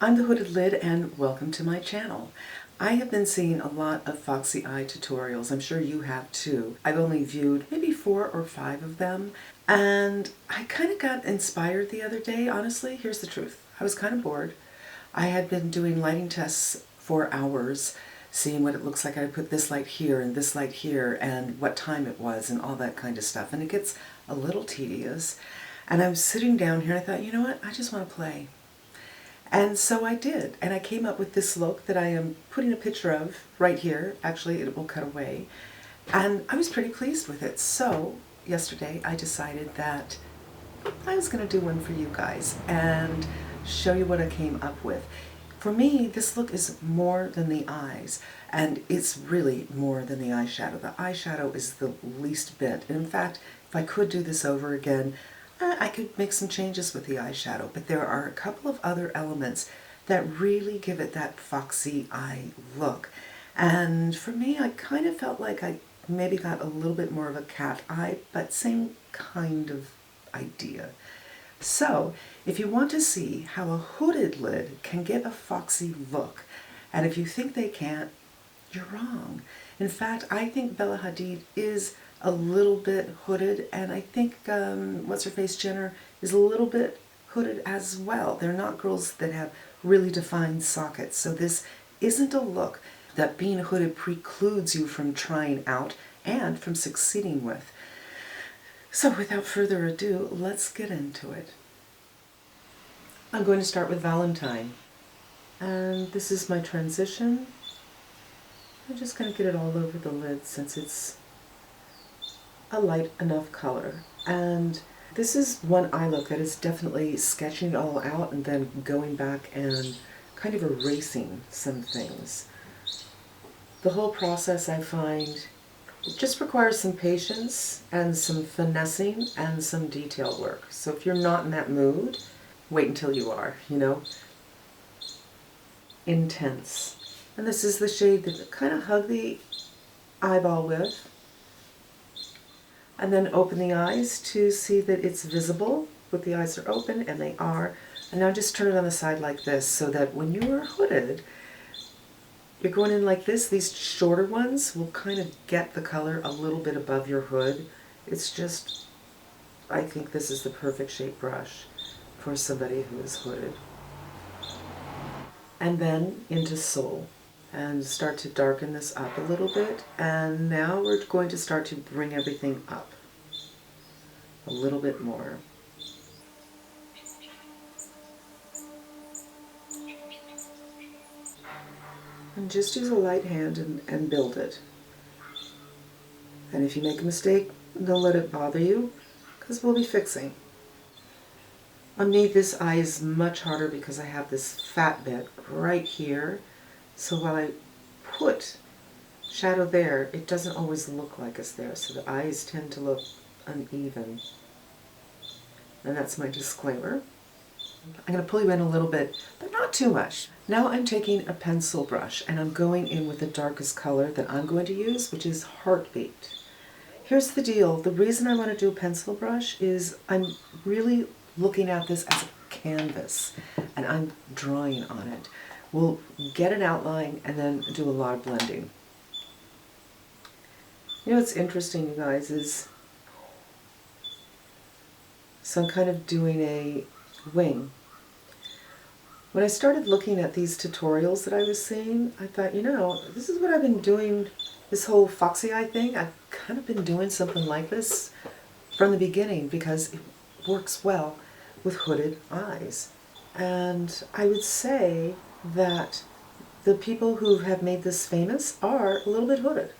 I'm the Hooded Lid and welcome to my channel. I have been seeing a lot of Foxy Eye tutorials. I'm sure you have too. I've only viewed maybe 4 or 5 of them, and I kind of got inspired the other day, honestly. Here's the truth. I was kind of bored. I had been doing lighting tests for hours, seeing what it looks like. I put this light here and this light here and what time it was and all that kind of stuff, and it gets a little tedious. And I was sitting down here and I thought, you know what, I just want to play. And so I did, and I came up with this look that I am putting a picture of right here. Actually, it will cut away. And I was pretty pleased with it. So yesterday I decided that I was going to do one for you guys and show you what I came up with. For me, this look is more than the eyes, and it's really more than the eyeshadow. The eyeshadow is the least bit. And in fact, if I could do this over again, I could make some changes with the eyeshadow, but there are a couple of other elements that really give it that Foxy Eye look. And for me, I kind of felt like I maybe got a little bit more of a cat eye, but same kind of idea. So, if you want to see how a hooded lid can get a foxy look, and if you think they can't, you're wrong. In fact, I think Bella Hadid is a little bit hooded, and I think what's-her-face Jenner is a little bit hooded as well. They're not girls that have really defined sockets, so this isn't a look that being hooded precludes you from trying out and from succeeding with. So without further ado, let's get into it. I'm going to start with Valentine, and this is my transition. I'm just going to get it all over the lid since it's a light enough color. And this is one eye look that is definitely sketching it all out and then going back and kind of erasing some things. The whole process, I find, just requires some patience and some finessing and some detail work. So if you're not in that mood, wait until you are, you know. Intense. And this is the shade that I kind of hug the eyeball with. And then open the eyes to see that it's visible, but the eyes are open, and they are. And now just turn it on the side like this, so that when you are hooded, you're going in like this. These shorter ones will kind of get the color a little bit above your hood. It's just, I think this is the perfect shape brush for somebody who is hooded. And then into Soul. And start to darken this up a little bit, and now we're going to start to bring everything up a little bit more. And just use a light hand and build it. And if you make a mistake, don't let it bother you, because we'll be fixing. On me, this eye is much harder because I have this fat bit right here. So while I put shadow there, it doesn't always look like it's there, so the eyes tend to look uneven. And that's my disclaimer. I'm going to pull you in a little bit, but not too much. Now I'm taking a pencil brush, and I'm going in with the darkest color that I'm going to use, which is Heartbeat. Here's the deal. The reason I want to do a pencil brush is I'm really looking at this as a canvas, and I'm drawing on it. We'll get an outline and then do a lot of blending. You know what's interesting, you guys, is so I'm kind of doing a wing. When I started looking at these tutorials that I was seeing, I thought, you know, this is what I've been doing, this whole Foxy Eye thing. I've kind of been doing something like this from the beginning because it works well with hooded eyes. And I would say that the people who have made this famous are a little bit hooded.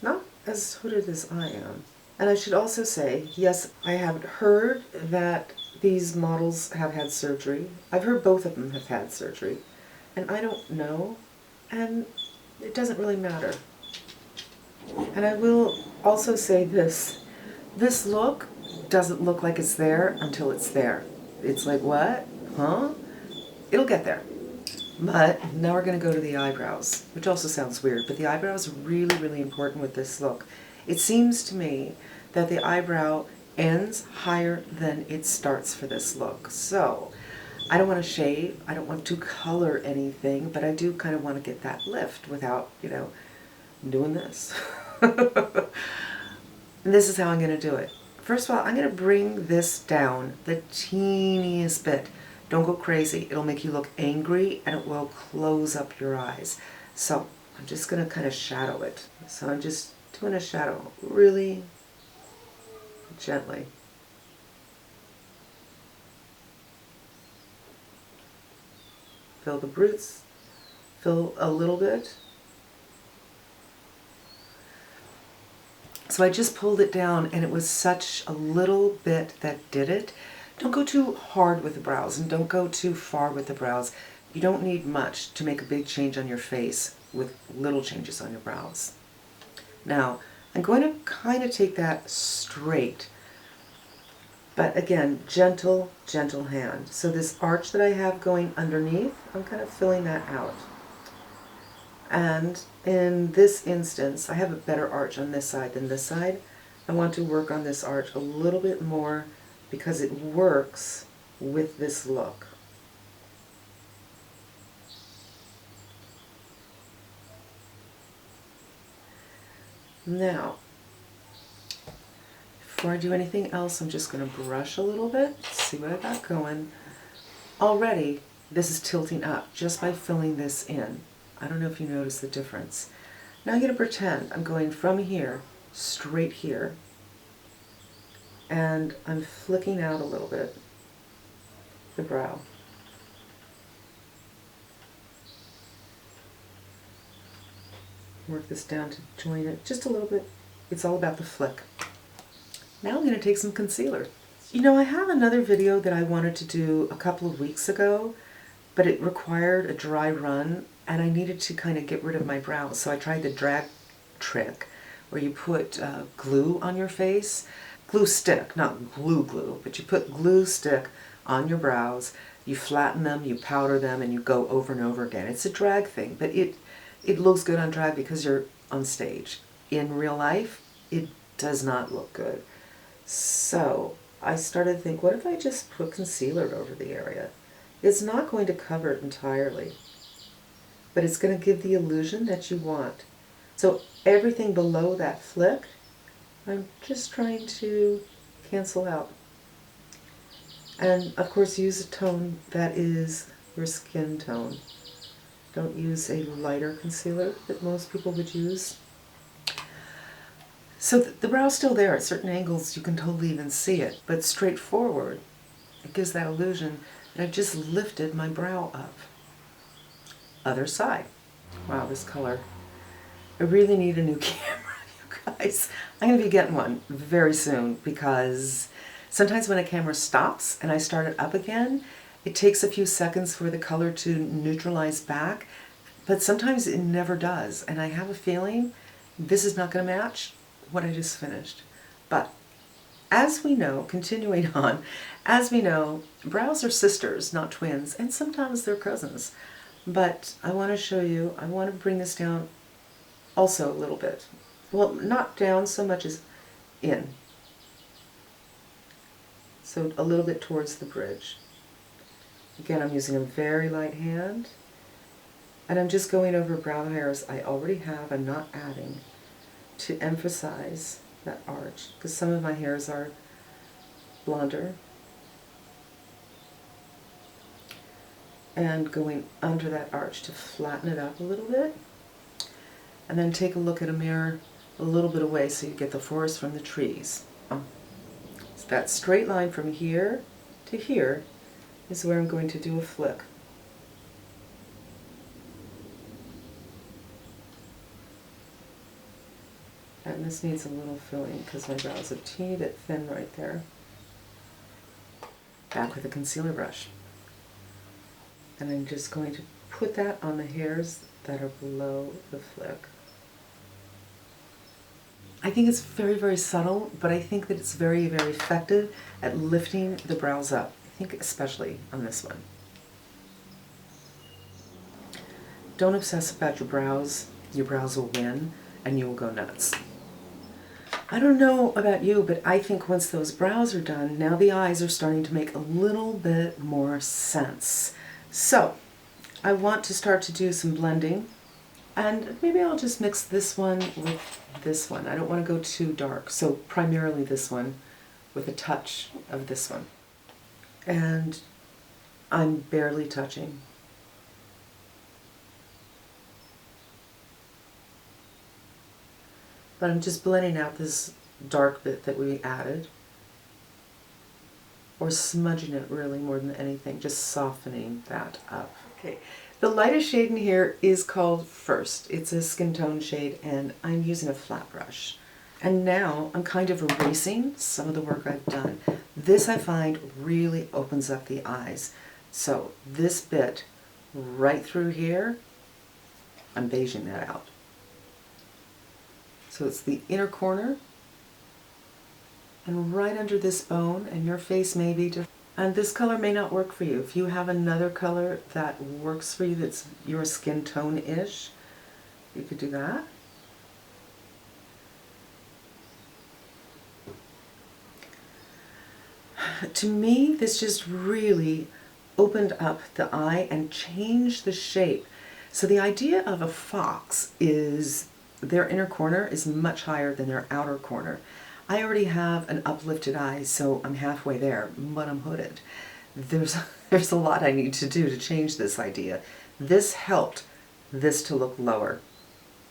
Not as hooded as I am. And I should also say, yes, I have heard that these models have had surgery. I've heard both of them have had surgery. And I don't know, and it doesn't really matter. And I will also say this. This look doesn't look like it's there until it's there. It's like, what? Huh? It'll get there. But now we're going to go to the eyebrows, which also sounds weird, but the eyebrows are really, really important with this look. It seems to me that the eyebrow ends higher than it starts for this look. So I don't want to shave, I don't want to color anything, but I do kind of want to get that lift without, you know, doing this. And this is how I'm going to do it. First of all, I'm going to bring this down the teeniest bit. Don't go crazy. It'll make you look angry and it will close up your eyes. So I'm just going to kind of shadow it. So I'm just doing a shadow really gently. Fill the roots, fill a little bit. So I just pulled it down and it was such a little bit that did it. Don't go too hard with the brows and don't go too far with the brows. You don't need much to make a big change on your face with little changes on your brows. Now, I'm going to kind of take that straight, but again, gentle, gentle hand. So this arch that I have going underneath, I'm kind of filling that out. And in this instance, I have a better arch on this side than this side. I want to work on this arch a little bit more because it works with this look. Now, before I do anything else, I'm just going to brush a little bit, see what I got going. Already, this is tilting up just by filling this in. I don't know if you notice the difference. Now I'm going to pretend I'm going from here, straight here, and I'm flicking out a little bit the brow. Work this down to join it just a little bit. It's all about the flick. Now I'm going to take some concealer. You know, I have another video that I wanted to do a couple of weeks ago, but it required a dry run and I needed to kind of get rid of my brows. So I tried the drag trick where you put glue on your face. Glue stick, not glue, but you put glue stick on your brows, you flatten them, you powder them, and you go over and over again. It's a drag thing, but it looks good on drag because you're on stage. In real life, it does not look good. So I started to think, what if I just put concealer over the area? It's not going to cover it entirely, but it's going to give the illusion that you want. So everything below that flick, I'm just trying to cancel out. And of course use a tone that is your skin tone. Don't use a lighter concealer that most people would use. So the brow's still there. At certain angles you can totally even see it, but straightforward, it gives that illusion that I've just lifted my brow up. Other side. Wow, this color. I really need a new camera, you guys. I'm going to be getting one very soon because sometimes when a camera stops and I start it up again, it takes a few seconds for the color to neutralize back, but sometimes it never does. And I have a feeling this is not going to match what I just finished. But as we know, continuing on, as we know, brows are sisters, not twins, and sometimes they're cousins. But I want to show you, I want to bring this down also a little bit. Well, not down so much as in. So a little bit towards the bridge. Again, I'm using a very light hand. And I'm just going over brow hairs I already have. I'm not adding to emphasize that arch because some of my hairs are blonder. And going under that arch to flatten it up a little bit. And then take a look at a mirror a little bit away so you get the forest from the trees. So that straight line from here to here is where I'm going to do a flick. And this needs a little filling because my brow is a teeny bit thin right there. Back with a concealer brush. And I'm just going to put that on the hairs that are below the flick. I think it's very, very subtle, but I think that it's very, very effective at lifting the brows up. I think especially on this one. Don't obsess about your brows. Your brows will win and you will go nuts. I don't know about you, but I think once those brows are done, now the eyes are starting to make a little bit more sense. So I want to start to do some blending, and maybe I'll just mix this one with this one. I don't want to go too dark, so primarily this one with a touch of this one. And I'm barely touching. But I'm just blending out this dark bit that we added, or smudging it really more than anything, just softening that up. Okay, the lightest shade in here is called First. It's a skin tone shade, and I'm using a flat brush. And now I'm kind of erasing some of the work I've done. This I find really opens up the eyes. So this bit right through here, I'm beiging that out. So it's the inner corner and right under this bone, and your face may be different. And this color may not work for you. If you have another color that works for you, that's your skin tone-ish, you could do that. To me, this just really opened up the eye and changed the shape. So the idea of a fox is their inner corner is much higher than their outer corner. I already have an uplifted eye, so I'm halfway there, but I'm hooded. There's a lot I need to do to change this idea. This helped this to look lower.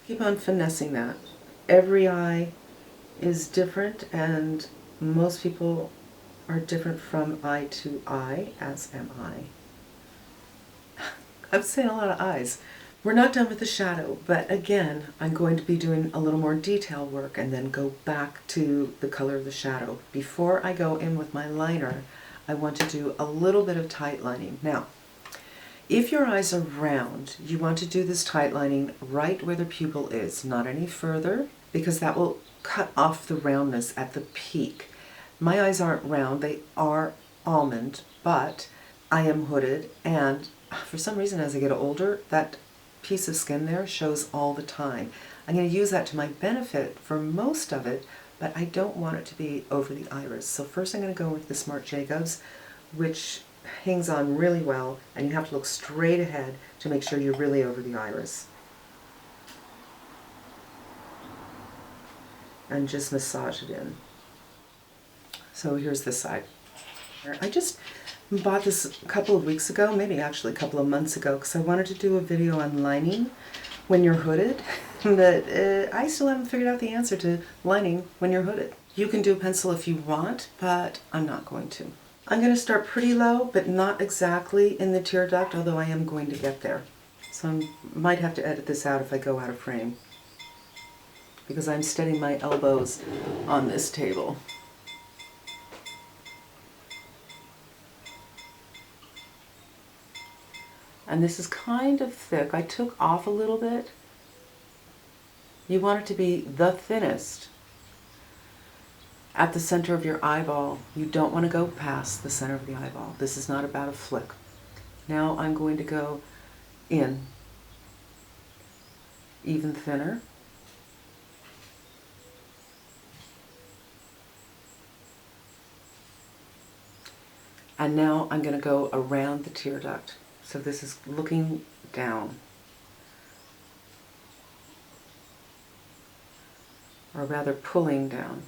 Keep on finessing that. Every eye is different, and most people are different from eye to eye, as am I. I'm saying a lot of eyes. We're not done with the shadow, but again, I'm going to be doing a little more detail work and then go back to the color of the shadow. Before I go in with my liner, I want to do a little bit of tight lining. Now, if your eyes are round, you want to do this tight lining right where the pupil is, not any further, because that will cut off the roundness at the peak. My eyes aren't round, they are almond, but I am hooded, and for some reason as I get older, that piece of skin there shows all the time. I'm going to use that to my benefit for most of it, but I don't want it to be over the iris. So first I'm going to go with the Smart Jacobs, which hangs on really well, and you have to look straight ahead to make sure you're really over the iris. And just massage it in. So here's this side. I just bought this a couple of weeks ago, maybe actually a couple of months ago, because I wanted to do a video on lining when you're hooded, but I still haven't figured out the answer to lining when you're hooded. You can do a pencil if you want, but I'm not going to. I'm going to start pretty low, but not exactly in the tear duct, although I am going to get there. So I might have to edit this out if I go out of frame, because I'm steadying my elbows on this table. And this is kind of thick. I took off a little bit. You want it to be the thinnest at the center of your eyeball. You don't want to go past the center of the eyeball. This is not about a flick. Now I'm going to go in even thinner. And now I'm going to go around the tear duct. So this is looking down, or rather pulling down.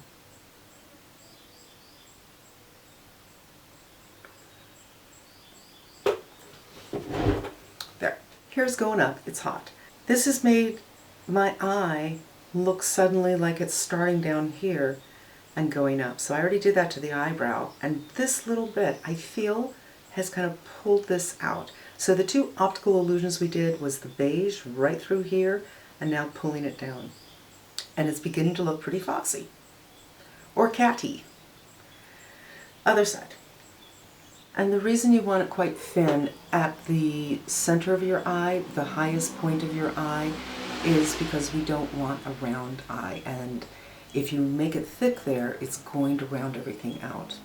There. Here's going up. It's hot. This has made my eye look suddenly like it's starting down here and going up. So I already did that to the eyebrow, and this little bit I feel has kind of pulled this out. So the two optical illusions we did was the beige right through here and now pulling it down. And it's beginning to look pretty foxy. Or catty. Other side. And the reason you want it quite thin at the center of your eye, the highest point of your eye, is because we don't want a round eye. And if you make it thick there, it's going to round everything out.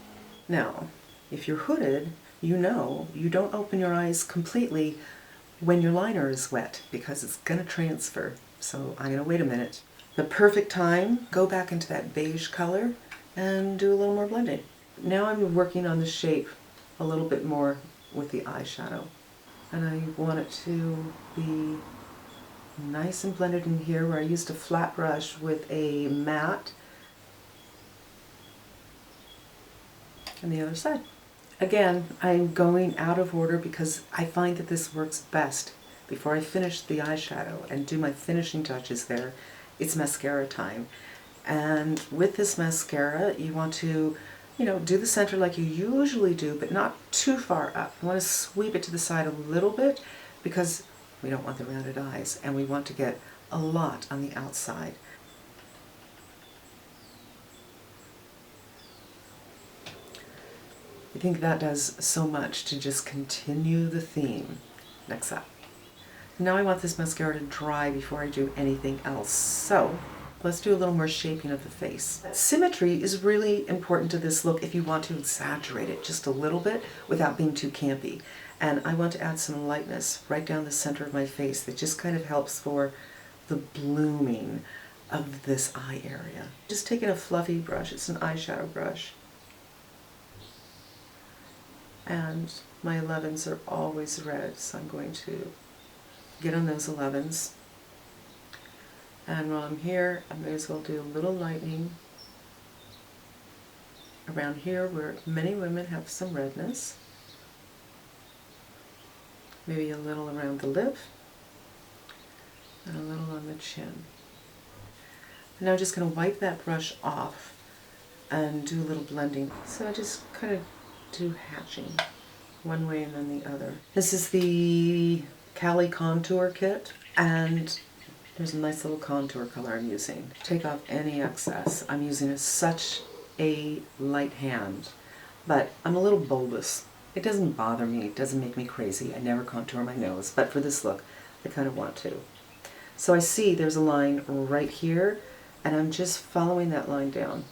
Now, if you're hooded, you know you don't open your eyes completely when your liner is wet because it's going to transfer. So I'm going to wait a minute. The perfect time, go back into that beige color and do a little more blending. Now I'm working on the shape a little bit more with the eyeshadow. And I want it to be nice and blended in here where I used a flat brush with a matte. And the other side. Again, I'm going out of order because I find that this works best before I finish the eyeshadow and do my finishing touches there. It's mascara time. And with this mascara, you want to, do the center like you usually do, but not too far up. You want to sweep it to the side a little bit because we don't want the rounded eyes, and we want to get a lot on the outside. I think that does so much to just continue the theme. Next up. Now I want this mascara to dry before I do anything else. So let's do a little more shaping of the face. Symmetry is really important to this look if you want to exaggerate it just a little bit without being too campy. And I want to add some lightness right down the center of my face that just kind of helps for the blooming of this eye area. Just taking a fluffy brush, it's an eyeshadow brush. And my 11s are always red, so I'm going to get on those 11s. And while I'm here, I may as well do a little lightening around here where many women have some redness. Maybe a little around the lip and a little on the chin. And now I'm just going to wipe that brush off and do a little blending. So I just kind of do hatching one way and then the other. This is the Cali Contour Kit, and there's a nice little contour color I'm using. Take off any excess. I'm using such a light hand, but I'm a little bulbous. It doesn't bother me, it doesn't make me crazy. I never contour my nose, but for this look, I kind of want to. So I see there's a line right here, and I'm just following that line down.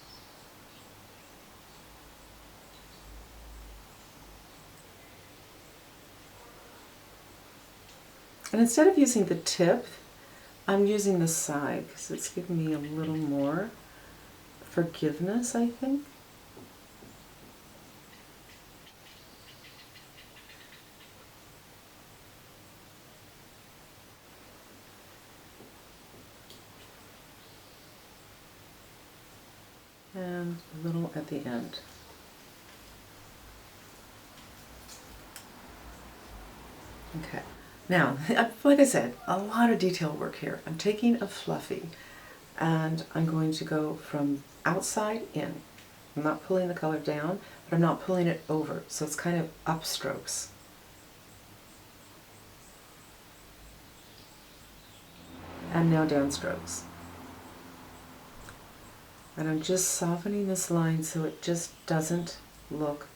And instead of using the tip, I'm using the side because it's giving me a little more forgiveness, I think. And a little at the end. Okay. Now, like I said, a lot of detail work here. I'm taking a fluffy and I'm going to go from outside in. I'm not pulling the color down, but I'm not pulling it over, so it's kind of up strokes. And now down strokes. And I'm just softening this line so it just doesn't look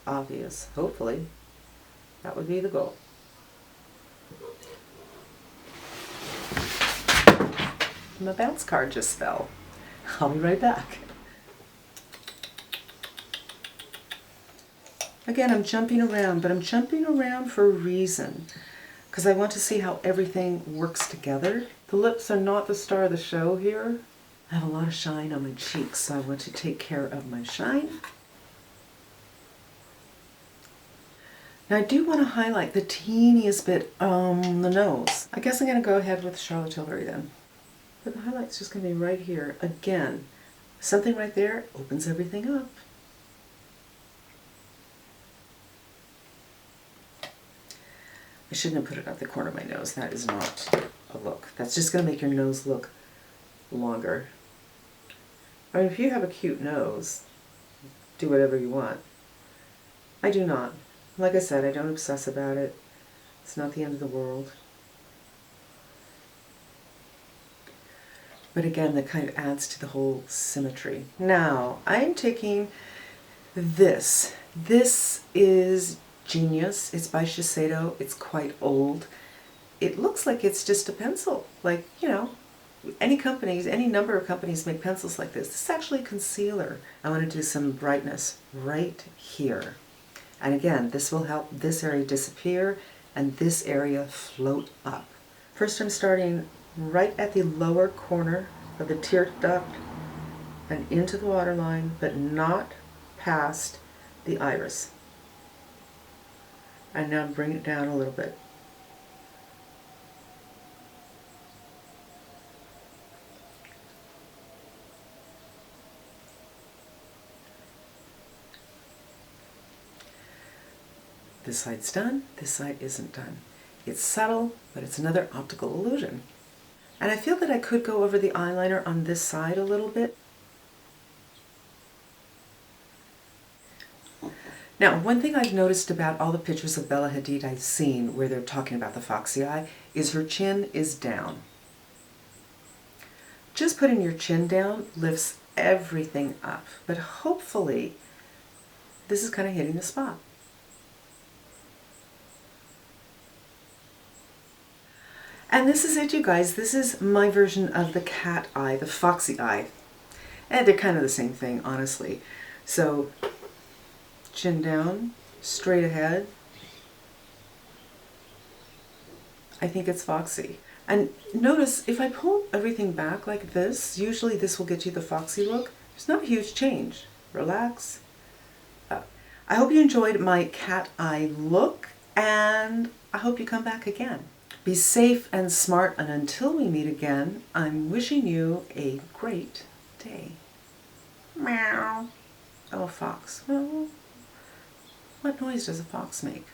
obvious. Hopefully, that would be the goal. My bounce card just fell. I'll be right back. Again, I'm jumping around, but I'm jumping around for a reason, because I want to see how everything works together. The lips are not the star of the show here. I have a lot of shine on my cheeks, so I want to take care of my shine. Now I do want to highlight the teeniest bit on the nose. I guess I'm going to go ahead with Charlotte Tilbury then. But the highlight's just going to be right here. Again, something right there opens everything up. I shouldn't have put it up the corner of my nose. That is not a look. That's just going to make your nose look longer. I mean, if you have a cute nose, do whatever you want. I do not. Like I said, I don't obsess about it. It's not the end of the world. But again, that kind of adds to the whole symmetry. Now, I'm taking this. This is Genius. It's by Shiseido. It's quite old. It looks like it's just a pencil. Like, you know, any companies, any number of companies make pencils like this. This is actually a concealer. I want to do some brightness right here. And again, this will help this area disappear and this area float up. First, I'm starting right at the lower corner of the tear duct and into the waterline, but not past the iris. And now bring it down a little bit. This side's done, this side isn't done. It's subtle, but it's another optical illusion. And I feel that I could go over the eyeliner on this side a little bit. Now, one thing I've noticed about all the pictures of Bella Hadid I've seen where they're talking about the Foxy Eye is her chin is down. Just putting your chin down lifts everything up, but hopefully this is kind of hitting the spot. And this is it, you guys. This is my version of the cat eye, the Foxy Eye. And they're kind of the same thing, honestly. So, chin down, straight ahead. I think it's foxy. And notice, if I pull everything back like this, usually this will get you the foxy look. There's not a huge change. Relax. I hope you enjoyed my cat eye look, and I hope you come back again. Be safe and smart, and until we meet again, I'm wishing you a great day. Meow. Oh, a fox. Well, what noise does a fox make?